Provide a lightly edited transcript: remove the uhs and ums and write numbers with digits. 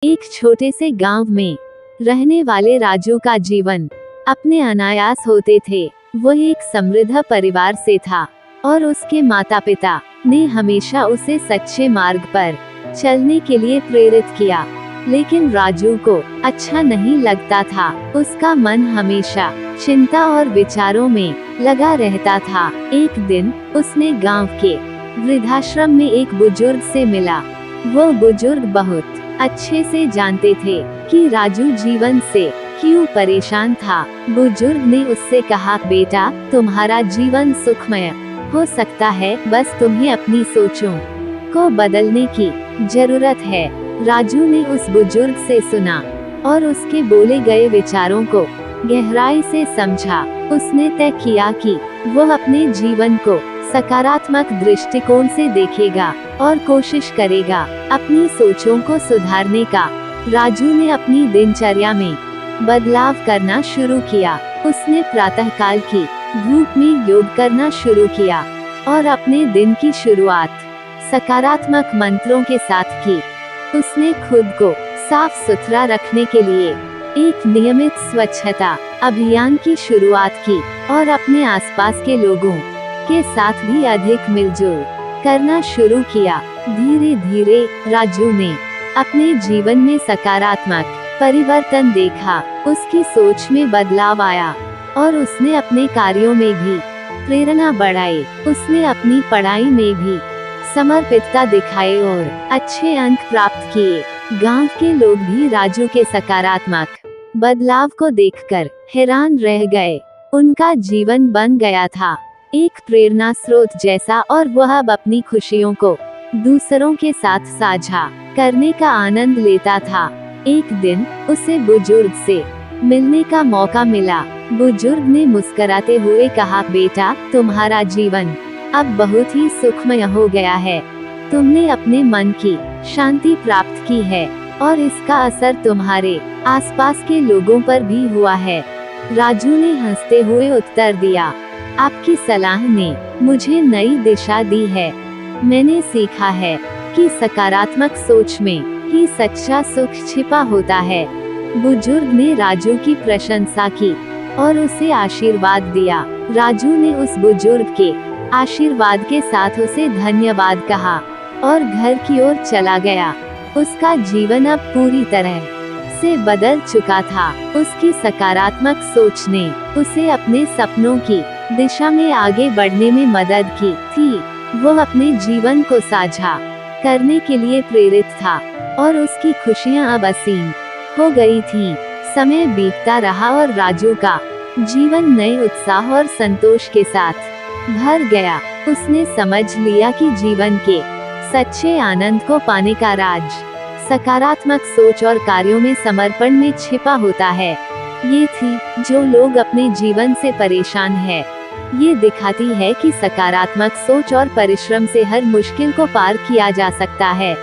एक छोटे से गांव में रहने वाले राजू का जीवन अपने अनायास होते थे। वह एक समृद्ध परिवार से था और उसके माता पिता ने हमेशा उसे सच्चे मार्ग पर चलने के लिए प्रेरित किया। लेकिन राजू को अच्छा नहीं लगता था। उसका मन हमेशा चिंता और विचारों में लगा रहता था। एक दिन उसने गांव के वृद्धाश्रम में एक बुजुर्ग से मिला। वो बुजुर्ग बहुत अच्छे से जानते थे कि राजू जीवन से क्यों परेशान था। बुजुर्ग ने उससे कहा, बेटा, तुम्हारा जीवन सुखमय हो सकता है, बस तुम्हें अपनी सोचों को बदलने की जरूरत है। राजू ने उस बुजुर्ग से सुना और उसके बोले गए विचारों को गहराई से समझा। उसने तय किया कि वह अपने जीवन को सकारात्मक दृष्टिकोण से देखेगा और कोशिश करेगा अपनी सोचों को सुधारने का। राजू ने अपनी दिनचर्या में बदलाव करना शुरू किया। उसने प्रातःकाल की धूप में योग करना शुरू किया और अपने दिन की शुरुआत सकारात्मक मंत्रों के साथ की। उसने खुद को साफ सुथरा रखने के लिए एक नियमित स्वच्छता अभियान की शुरुआत की और अपने आसपास के लोगों के साथ भी अधिक मिलजुल करना शुरू किया। धीरे धीरे राजू ने अपने जीवन में सकारात्मक परिवर्तन देखा। उसकी सोच में बदलाव आया और उसने अपने कार्यों में भी प्रेरणा बढ़ाई। उसने अपनी पढ़ाई में भी समर्पितता दिखाई और अच्छे अंक प्राप्त किए। गांव के लोग भी राजू के सकारात्मक बदलाव को देखकर हैरान रह गए। उनका जीवन बन गया था एक प्रेरणा स्रोत जैसा और वह अब अपनी खुशियों को दूसरों के साथ साझा करने का आनंद लेता था। एक दिन उसे बुजुर्ग से मिलने का मौका मिला। बुजुर्ग ने मुस्कुराते हुए कहा, बेटा, तुम्हारा जीवन अब बहुत ही सुखमय हो गया है। तुमने अपने मन की शांति प्राप्त की है और इसका असर तुम्हारे आसपास के लोगों पर भी हुआ है। राजू ने हंसते हुए उत्तर दिया, आपकी सलाह ने मुझे नई दिशा दी है। मैंने सीखा है कि सकारात्मक सोच में ही सच्चा सुख छिपा होता है। बुजुर्ग ने राजू की प्रशंसा की और उसे आशीर्वाद दिया। राजू ने उस बुजुर्ग के आशीर्वाद के साथ उसे धन्यवाद कहा और घर की ओर चला गया। उसका जीवन अब पूरी तरह से बदल चुका था। उसकी सकारात्मक सोच ने उसे अपने सपनों की दिशा में आगे बढ़ने में मदद की थी। वह अपने जीवन को साझा करने के लिए प्रेरित था और उसकी खुशियां अब असीम हो गई थी। समय बीतता रहा और राजू का जीवन नए उत्साह और संतोष के साथ भर गया। उसने समझ लिया कि जीवन के सच्चे आनंद को पाने का राज सकारात्मक सोच और कार्यों में समर्पण में छिपा होता है। ये थी जो लोग अपने जीवन से परेशान है। ये दिखाती है कि सकारात्मक सोच और परिश्रम से हर मुश्किल को पार किया जा सकता है।